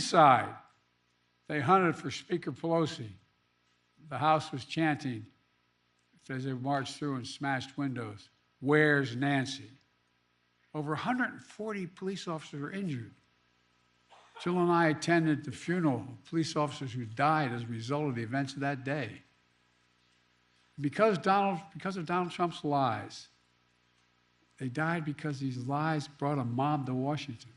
inside, they hunted for Speaker Pelosi. The House was chanting as they marched through and smashed windows, "Where's Nancy?" Over 140 police officers were injured. Jill and I attended the funeral of police officers who died as a result of the events of that day. Because of Donald Trump's lies, they died because these lies brought a mob to Washington.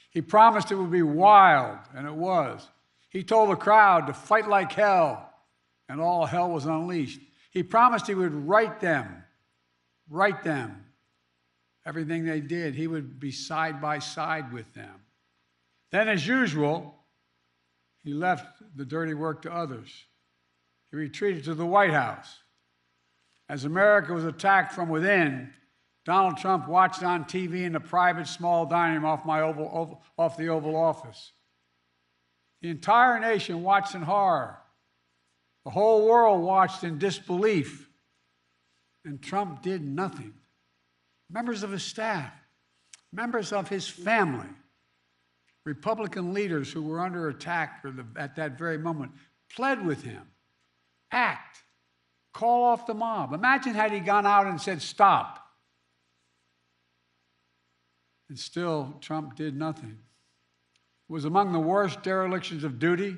He promised it would be wild, and it was. He told the crowd to fight like hell, and all hell was unleashed. He promised he would right them. Everything they did, he would be side by side with them. Then, as usual, he left the dirty work to others. He retreated to the White House. As America was attacked from within, Donald Trump watched on TV in a private small dining room off the Oval Office. The entire nation watched in horror. The whole world watched in disbelief. And Trump did nothing. Members of his staff, members of his family, Republican leaders who were under attack at that very moment pled with him. Act. Call off the mob. Imagine had he gone out and said, "Stop." And still, Trump did nothing. It was among the worst derelictions of duty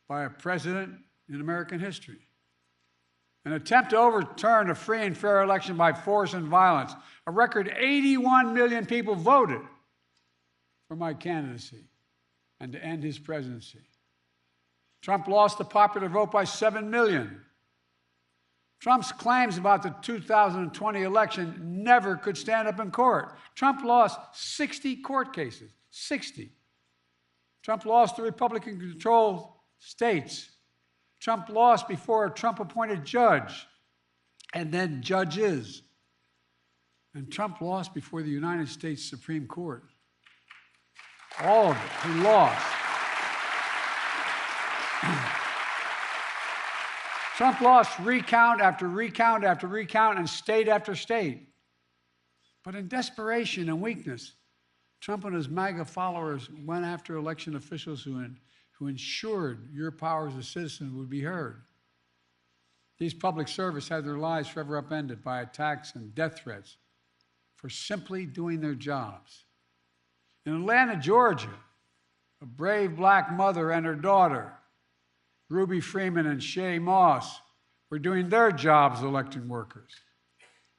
by a president in American history. An attempt to overturn a free and fair election by force and violence. A record 81 million people voted for my candidacy and to end his presidency. Trump lost the popular vote by 7 million. Trump's claims about the 2020 election never could stand up in court. Trump lost 60 court cases, 60. Trump lost the Republican-controlled states. Trump lost before a Trump-appointed judge, and then judges. And Trump lost before the United States Supreme Court. All of it, he lost. Trump lost recount after recount after recount and state after state. But in desperation and weakness, Trump and his MAGA followers went after election officials who ensured your power as a citizen would be heard. These public servants had their lives forever upended by attacks and death threats for simply doing their jobs. In Atlanta, Georgia, a brave black mother and her daughter, Ruby Freeman and Shay Moss, were doing their jobs as election workers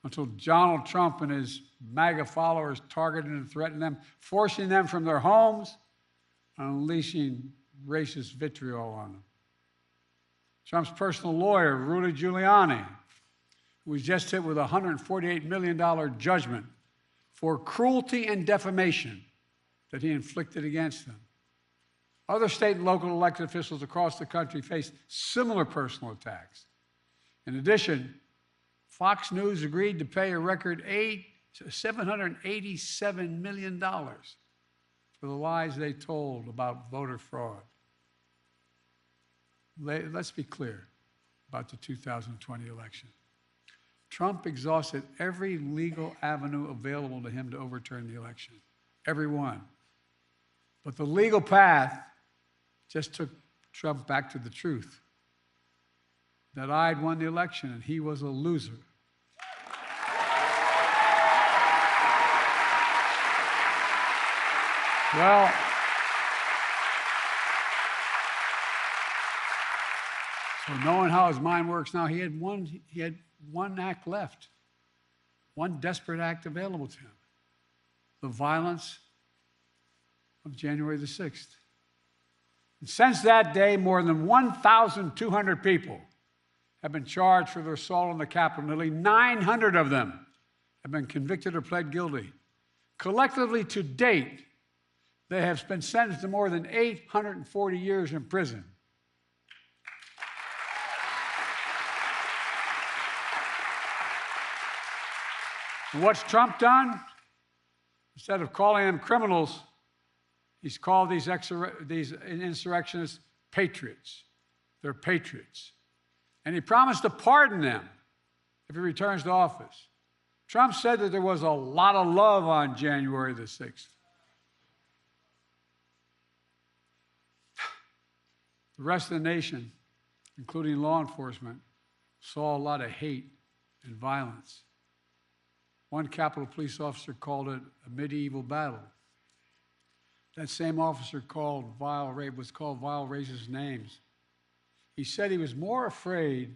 until Donald Trump and his MAGA followers targeted and threatened them, forcing them from their homes and unleashing racist vitriol on them. Trump's personal lawyer, Rudy Giuliani, who was just hit with a $148 million judgment for cruelty and defamation that he inflicted against them. Other state and local elected officials across the country faced similar personal attacks. In addition, Fox News agreed to pay a record $787 million for the lies they told about voter fraud. Let's be clear about the 2020 election. Trump exhausted every legal avenue available to him to overturn the election, every one. But the legal path just took Trump back to the truth, that I'd won the election and he was a loser. Well, so knowing how his mind works now, he had one act left, one desperate act available to him: the violence of January the 6th. And since that day, more than 1,200 people have been charged for their assault on the Capitol. Nearly 900 of them have been convicted or pled guilty. Collectively, to date, they have been sentenced to more than 840 years in prison. And what's Trump done? Instead of calling them criminals, he's called these insurrectionists patriots. They're patriots. And he promised to pardon them if he returns to office. Trump said that there was a lot of love on January the 6th. The rest of the nation, including law enforcement, saw a lot of hate and violence. One Capitol Police officer called it a medieval battle. That same officer was called vile racist names. He said he was more afraid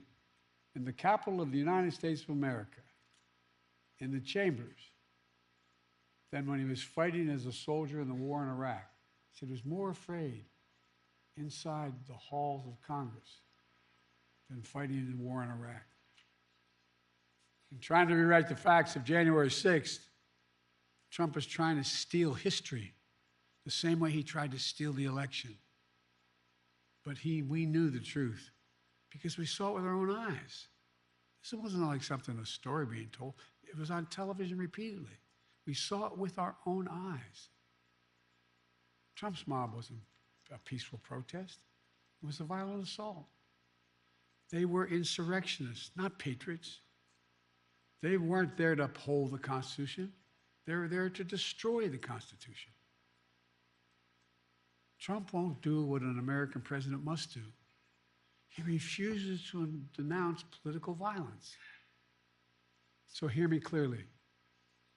in the capital of the United States of America, in the chambers, than when he was fighting as a soldier in the war in Iraq. He said he was more afraid inside the halls of Congress than fighting in the war in Iraq. In trying to rewrite the facts of January 6th, Trump is trying to steal history the same way he tried to steal the election. But we knew the truth because we saw it with our own eyes. This wasn't like a story being told. It was on television repeatedly. We saw it with our own eyes. Trump's mob wasn't a peaceful protest. It was a violent assault. They were insurrectionists, not patriots. They weren't there to uphold the Constitution. They were there to destroy the Constitution. Trump won't do what an American president must do. He refuses to denounce political violence. So hear me clearly.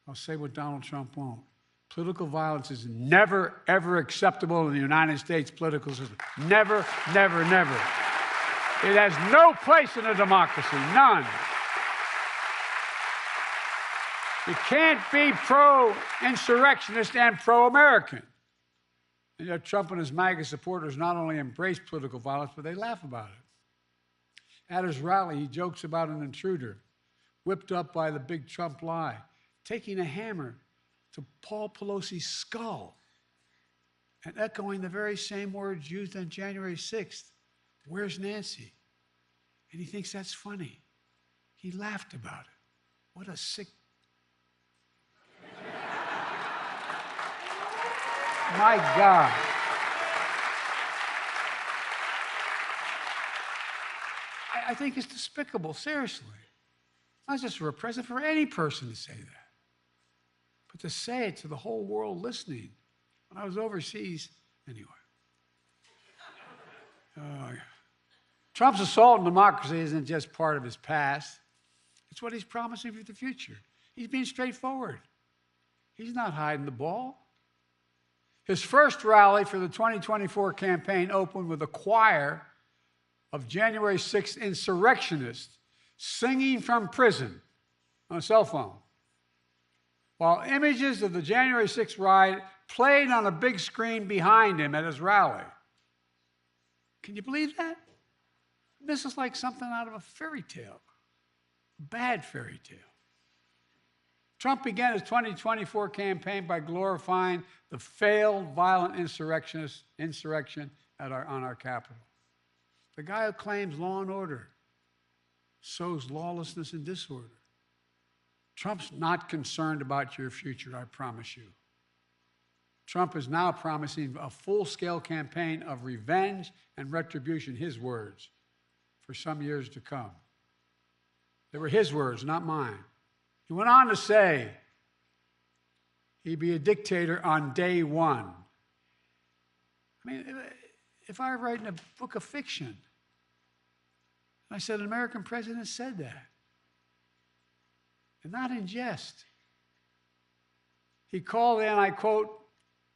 I'll say what Donald Trump won't. Political violence is never, ever acceptable in the United States political system. Never, never, never. It has no place in a democracy, none. You can't be pro-insurrectionist and pro-American. And yet Trump and his MAGA supporters not only embrace political violence, but they laugh about it. At his rally, he jokes about an intruder whipped up by the big Trump lie, taking a hammer to Paul Pelosi's skull and echoing the very same words used on January 6th. Where's Nancy? And he thinks that's funny. He laughed about it. What a sick... My God. I think it's despicable, seriously. Not just for a president, for any person to say that. But to say it to the whole world listening. When I was overseas, anyway. Trump's assault on democracy isn't just part of his past. It's what he's promising for the future. He's being straightforward. He's not hiding the ball. His first rally for the 2024 campaign opened with a choir of January 6th insurrectionists singing from prison on a cell phone, while images of the January 6th riot played on a big screen behind him at his rally. Can you believe that? This is like something out of a fairy tale, a bad fairy tale. Trump began his 2024 campaign by glorifying the failed violent insurrection on our Capitol. The guy who claims law and order sows lawlessness and disorder. Trump's not concerned about your future, I promise you. Trump is now promising a full-scale campaign of revenge and retribution, his words, for some years to come. They were his words, not mine. He went on to say he'd be a dictator on day one. I mean, if I were writing a book of fiction, I said an American president said that, and not in jest. He called in, I quote,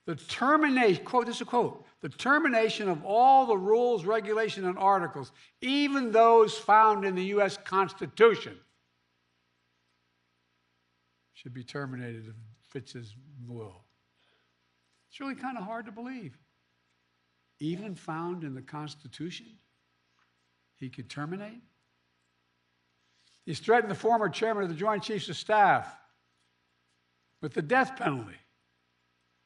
the termination, quote, this is a quote, the termination of all the rules, regulations, and articles, even those found in the U.S. Constitution, should be terminated if it fits his will. It's really kind of hard to believe. Even found in the Constitution, he could terminate? He's threatened the former chairman of the Joint Chiefs of Staff with the death penalty.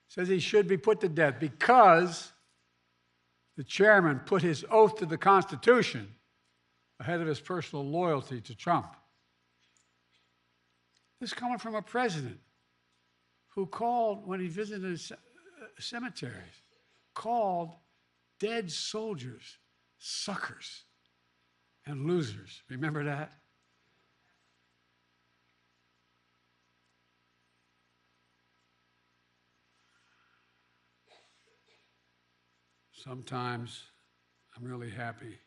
Says he should be put to death because the chairman put his oath to the Constitution ahead of his personal loyalty to Trump. This is coming from a president who called, when he visited cemeteries, called dead soldiers suckers and losers. Remember that? Sometimes I'm really happy.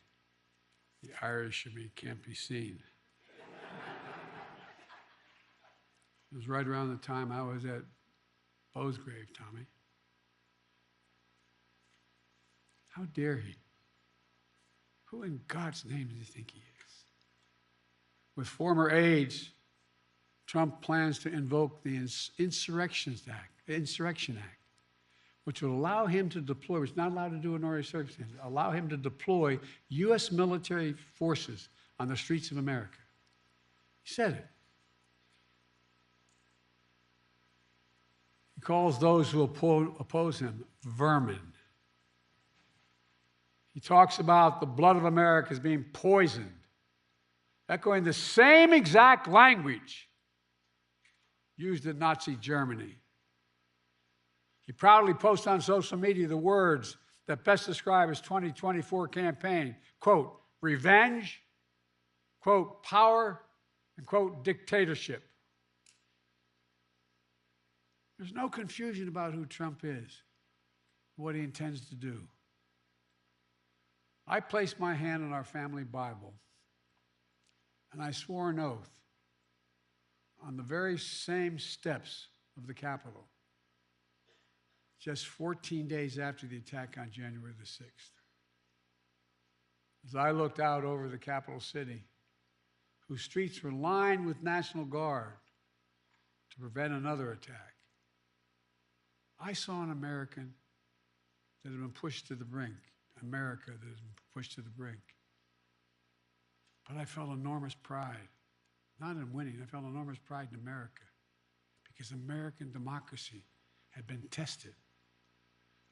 The Irish in me can't be seen. It was right around the time I was at Bo's grave, Tommy. How dare he? Who in God's name does he think he is? With former aides, Trump plans to invoke the Insurrection Act, which will allow him to deploy, which is not allowed to do in ordinary circumstances, allow him to deploy U.S. military forces on the streets of America. He said it. He calls those who oppose him vermin. He talks about the blood of America as being poisoned, echoing the same exact language used in Nazi Germany. He proudly posts on social media the words that best describe his 2024 campaign, quote, revenge, quote, power, and quote, dictatorship. There's no confusion about who Trump is, what he intends to do. I placed my hand on our family Bible, and I swore an oath on the very same steps of the Capitol, just 14 days after the attack on January the 6th. As I looked out over the capital city, whose streets were lined with National Guard to prevent another attack, I saw an American that had been pushed to the brink, America that had been pushed to the brink. But I felt enormous pride, not in winning, I felt enormous pride in America, because American democracy had been tested.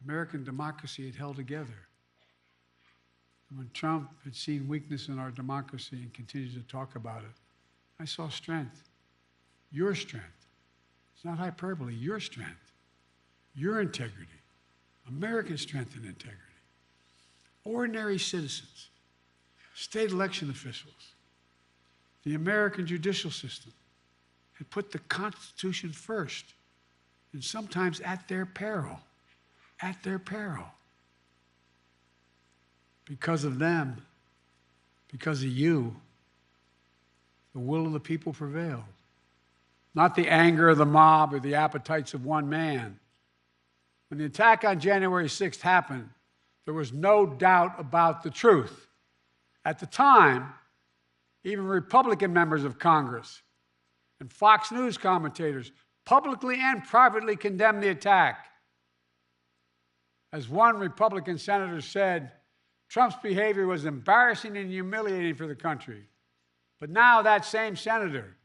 American democracy had held together. And when Trump had seen weakness in our democracy and continued to talk about it, I saw strength, your strength. It's not hyperbole, your strength, your integrity, American strength and integrity. Ordinary citizens, state election officials, the American judicial system had put the Constitution first, and sometimes at their peril. At their peril. Because of them, because of you, the will of the people prevailed. Not the anger of the mob or the appetites of one man. When the attack on January 6th happened, there was no doubt about the truth. At the time, even Republican members of Congress and Fox News commentators publicly and privately condemned the attack. As one Republican senator said, Trump's behavior was embarrassing and humiliating for the country. But now that same senator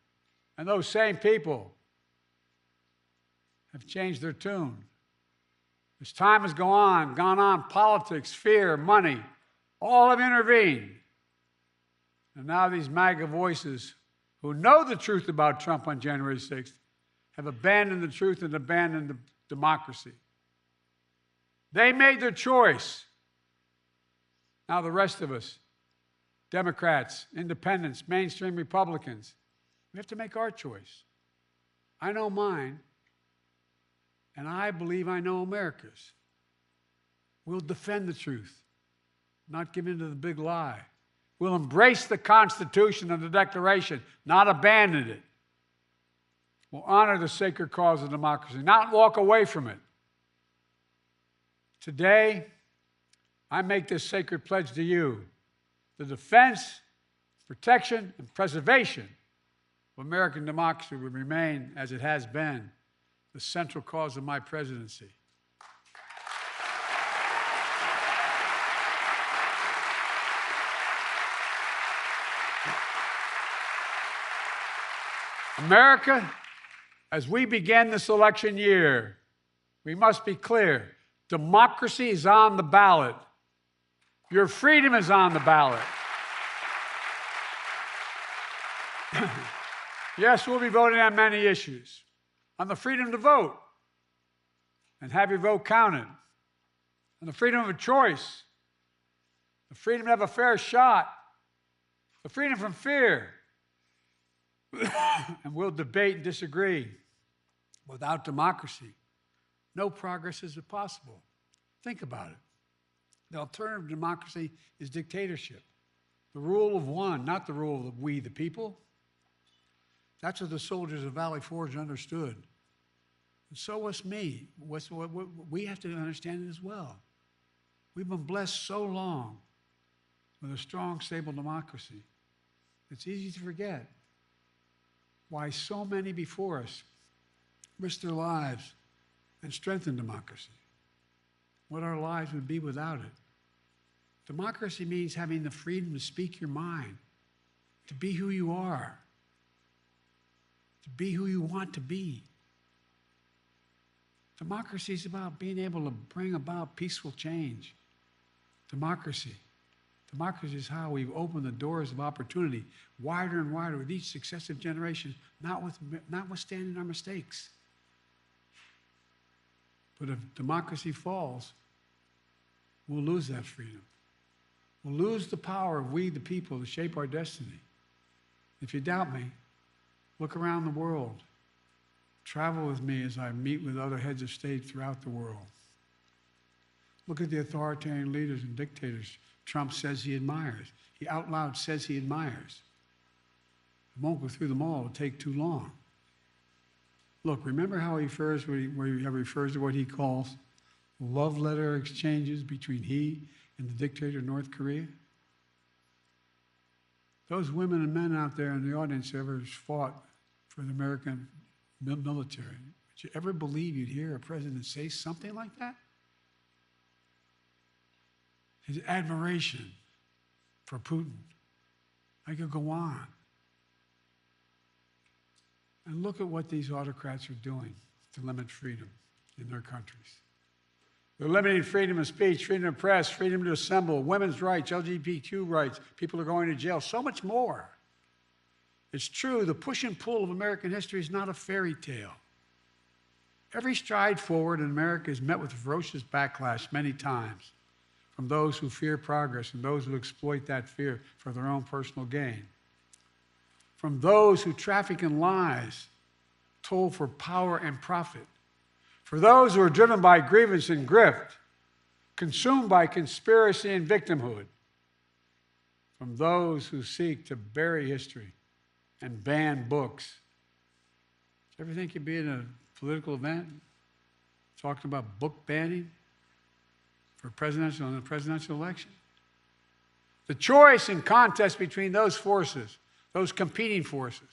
and those same people have changed their tune. As time has gone on, politics, fear, money, all have intervened. And now these MAGA voices who know the truth about Trump on January 6th have abandoned the truth and abandoned the democracy. They made their choice. Now the rest of us, Democrats, independents, mainstream Republicans, we have to make our choice. I know mine, and I believe I know America's. We'll defend the truth, not give in to the big lie. We'll embrace the Constitution and the Declaration, not abandon it. We'll honor the sacred cause of democracy, not walk away from it. Today, I make this sacred pledge to you: the defense, protection, and preservation of American democracy will remain, as it has been, the central cause of my presidency. America, as we begin this election year, we must be clear. Democracy is on the ballot. Your freedom is on the ballot. Yes, we'll be voting on many issues. On the freedom to vote and have your vote counted. On the freedom of a choice. The freedom to have a fair shot. The freedom from fear. And we'll debate and disagree. Without democracy, no progress is possible. Think about it. The alternative to democracy is dictatorship. The rule of one, not the rule of we, the people. That's what the soldiers of Valley Forge understood. And so was me. We have to understand it as well. We've been blessed so long with a strong, stable democracy. It's easy to forget why so many before us risked their lives and strengthened democracy. What our lives would be without it. Democracy means having the freedom to speak your mind, to be who you are, to be who you want to be. Democracy is about being able to bring about peaceful change. Democracy is how we've opened the doors of opportunity wider and wider with each successive generation, notwithstanding our mistakes. But if democracy falls, we'll lose that freedom. We'll lose the power of we, the people, to shape our destiny. If you doubt me, look around the world. Travel with me as I meet with other heads of state throughout the world. Look at the authoritarian leaders and dictators Trump says he admires. He out loud says he admires. I won't go through them all. It'll take too long. Look, remember how he refers to what he calls love letter exchanges between he and the dictator of North Korea? Those women and men out there in the audience who ever fought for the American military, would you ever believe you'd hear a president say something like that? His admiration for Putin. I could go on. And look at what these autocrats are doing to limit freedom in their countries. They're limiting freedom of speech, freedom of press, freedom to assemble, women's rights, LGBTQ rights. People are going to jail, so much more. It's true, the push and pull of American history is not a fairy tale. Every stride forward in America is met with ferocious backlash many times from those who fear progress and those who exploit that fear for their own personal gain. From those who traffic in lies, told for power and profit. For those who are driven by grievance and grift, consumed by conspiracy and victimhood. From those who seek to bury history and ban books. Do you ever think you'd be in a political event talking about book banning for in the presidential election? The choice and contest between those forces, those competing forces,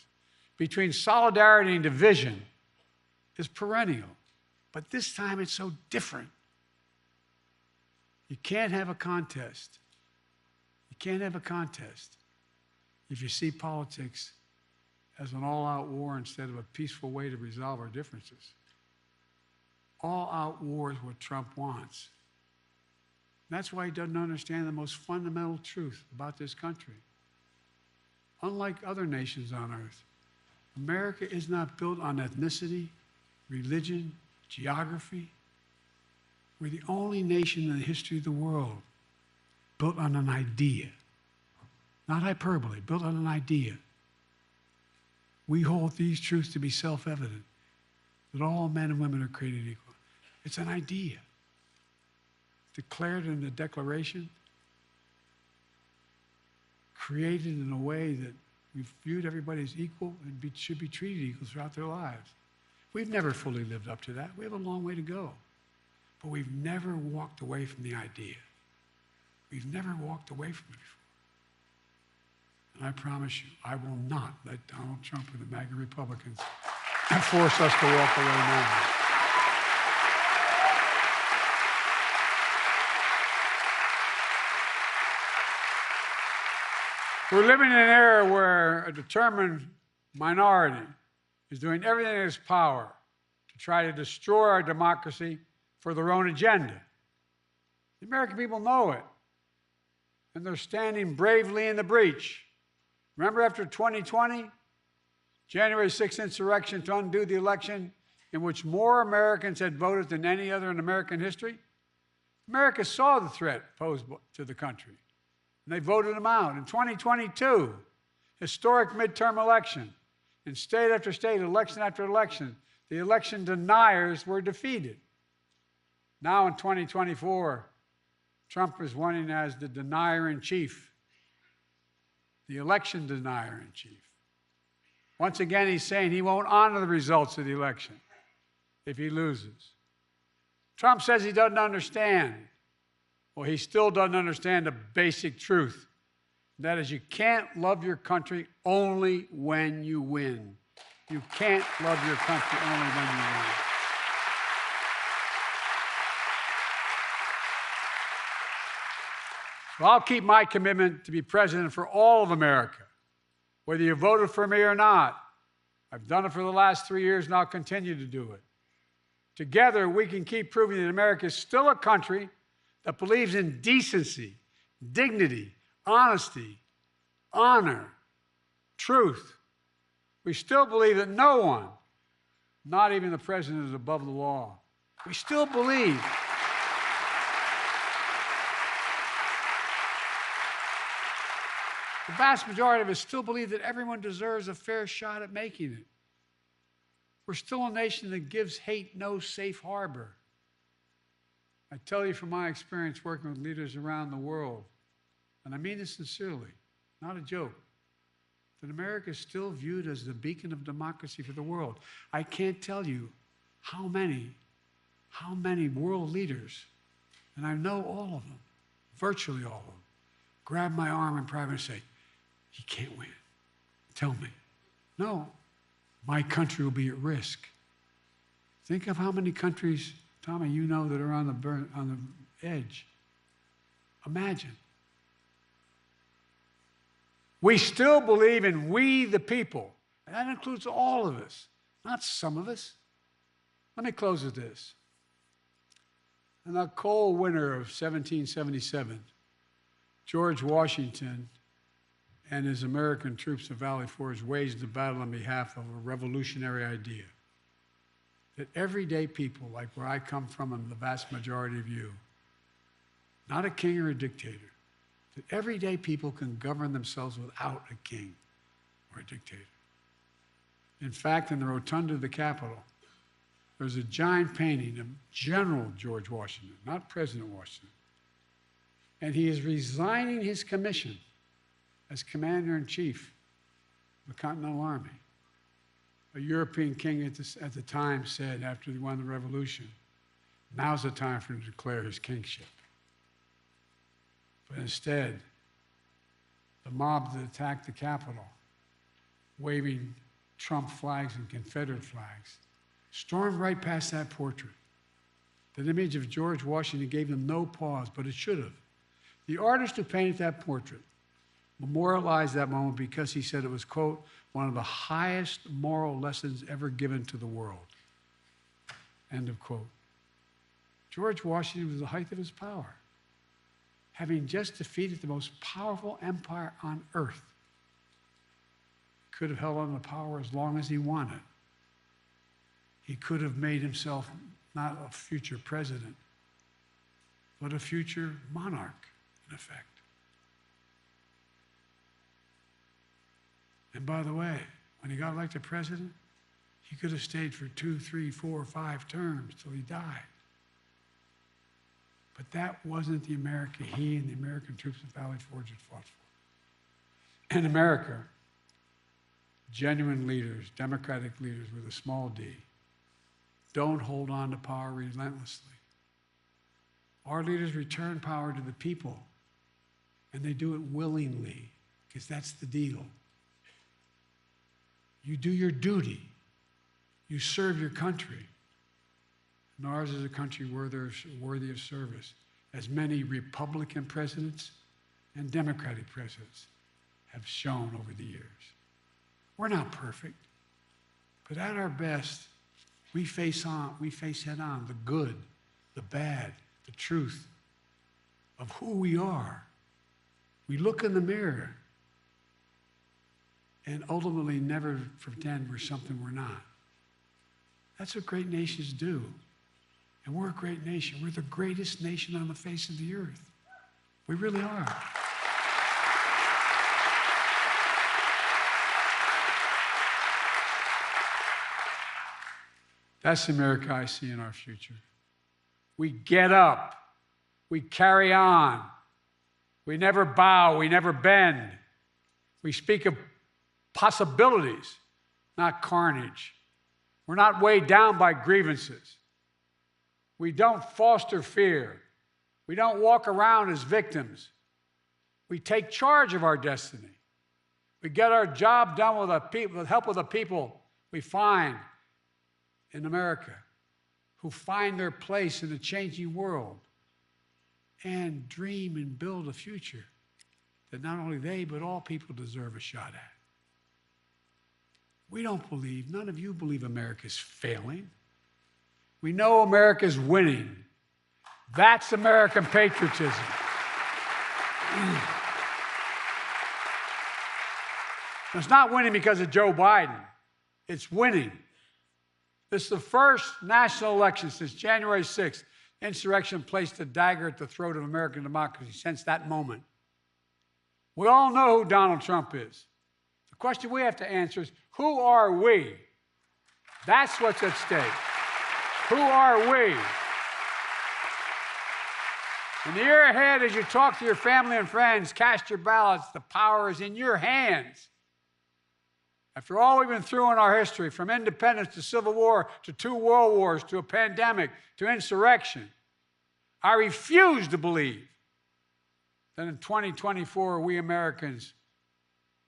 between solidarity and division is perennial. But this time it's so different. You can't have a contest. You can't have a contest if you see politics as an all-out war instead of a peaceful way to resolve our differences. All-out war is what Trump wants. And that's why he doesn't understand the most fundamental truth about this country. Unlike other nations on earth, America is not built on ethnicity, religion, geography. We're the only nation in the history of the world built on an idea. Not hyperbole, built on an idea. We hold these truths to be self-evident, that all men and women are created equal. It's an idea. Declared in the Declaration, created in a way that we've viewed everybody as equal and should be treated equal throughout their lives. We've never fully lived up to that. We have a long way to go. But we've never walked away from the idea. We've never walked away from it before. And I promise you, I will not let Donald Trump and the MAGA Republicans force us to walk away now. We're living in an era where a determined minority is doing everything in its power to try to destroy our democracy for their own agenda. The American people know it, and they're standing bravely in the breach. Remember after 2020, January 6th insurrection to undo the election in which more Americans had voted than any other in American history? America saw the threat posed to the country, and they voted them out. In 2022, historic midterm election, in state after state, election after election, the election deniers were defeated. Now in 2024, Trump is running as the denier-in-chief, the election denier-in-chief. Once again, he's saying he won't honor the results of the election if he loses. Trump says he doesn't understand. Well, he still doesn't understand the basic truth. That is, you can't love your country only when you win. You can't love your country only when you win. So I'll keep my commitment to be president for all of America, whether you voted for me or not. I've done it for the last 3 years, and I'll continue to do it. Together, we can keep proving that America is still a country that believes in decency, dignity, honesty, honor, truth. We still believe that no one, not even the president, is above the law. We still believe the vast majority of us still believe that everyone deserves a fair shot at making it. We're still a nation that gives hate no safe harbor. I tell you from my experience working with leaders around the world, and I mean this sincerely, not a joke, that America is still viewed as the beacon of democracy for the world. I can't tell you how many world leaders, and I know all of them, virtually all of them, grab my arm in private and say, "He can't win. Tell me." No, my country will be at risk. Think of how many countries, Tommy, you know, that are on the edge. Imagine. We still believe in we the people, and that includes all of us, not some of us. Let me close with this. In the cold winter of 1777, George Washington and his American troops of Valley Forge waged a battle on behalf of a revolutionary idea. That everyday people, like where I come from and the vast majority of you, not a king or a dictator, that everyday people can govern themselves without a king or a dictator. In fact, in the rotunda of the Capitol, there's a giant painting of General George Washington, not President Washington. And he is resigning his commission as commander-in-chief of the Continental Army. A European king at the time said, after he won the revolution, now's the time for him to declare his kingship. But instead, the mob that attacked the Capitol, waving Trump flags and Confederate flags, stormed right past that portrait. That image of George Washington gave them no pause, but it should have. The artist who painted that portrait memorialized that moment because he said it was, quote, one of the highest moral lessons ever given to the world, end of quote. George Washington was at the height of his power, having just defeated the most powerful empire on earth. Could have held on to power as long as he wanted. He could have made himself not a future president, but a future monarch, in effect. And by the way, when he got elected president, he could have stayed for 2, 3, 4, 5 terms till he died. But that wasn't the America he and the American troops at Valley Forge had fought for. In America, genuine leaders, democratic leaders with a small d, don't hold on to power relentlessly. Our leaders return power to the people, and they do it willingly, because that's the deal. You do your duty. You serve your country. And ours is a country worthy of service, as many Republican presidents and Democratic presidents have shown over the years. We're not perfect, but at our best, we face head on the good, the bad, the truth of who we are. We look in the mirror and ultimately never pretend we're something we're not. That's what great nations do. And we're a great nation. We're the greatest nation on the face of the earth. We really are. That's the America I see in our future. We get up. We carry on. We never bow. We never bend. We speak of possibilities, not carnage. We're not weighed down by grievances. We don't foster fear. We don't walk around as victims. We take charge of our destiny. We get our job done with help of the people we find in America, who find their place in a changing world and dream and build a future that not only they, but all people deserve a shot at. We don't believe, none of you believe America's failing. We know America's winning. That's American patriotism. It's not winning because of Joe Biden. It's winning. This is the first national election since January 6th. Insurrection placed a dagger at the throat of American democracy since that moment. We all know who Donald Trump is. The question we have to answer is, who are we? That's what's at stake. Who are we? In the year ahead, as you talk to your family and friends, cast your ballots. The power is in your hands. After all we've been through in our history, from independence to civil war to 2 world wars to a pandemic to insurrection, I refuse to believe that in 2024 we Americans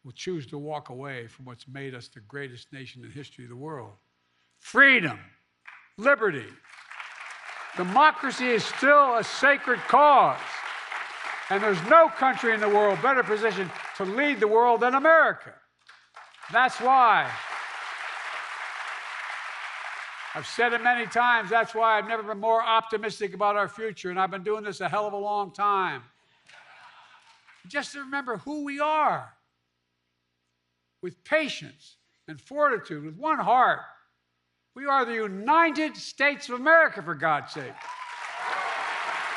will choose to walk away from what's made us the greatest nation in the history of the world. Freedom, liberty, democracy is still a sacred cause, and there's no country in the world better positioned to lead the world than America. That's why, I've said it many times, that's why I've never been more optimistic about our future, and I've been doing this a hell of a long time. Just to remember who we are, with patience and fortitude, with one heart. We are the United States of America, for God's sake.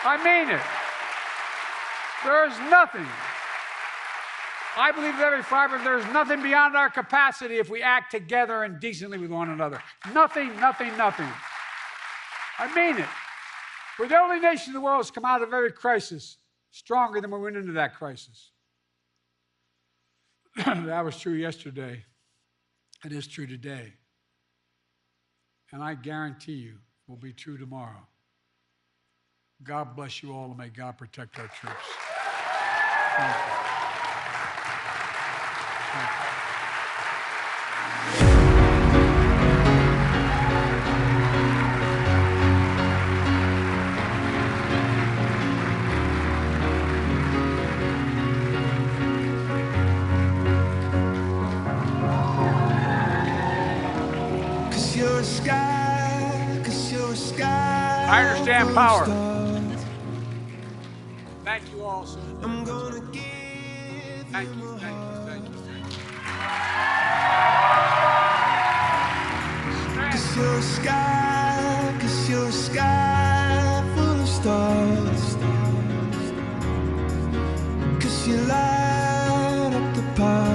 I mean it. There is nothing. I believe with every fiber there's nothing beyond our capacity if we act together and decently with one another. Nothing, nothing, nothing. I mean it. We're the only nation in the world that's come out of every crisis stronger than we went into that crisis. That was true yesterday. It is true today. And I guarantee you it will be true tomorrow. God bless you all, and may God protect our troops. Thank you. Thank you. I understand power. Thank you all so much. Thank you, thank you, thank you. 'Cause you're a sky full of stars. 'Cause you light up the path.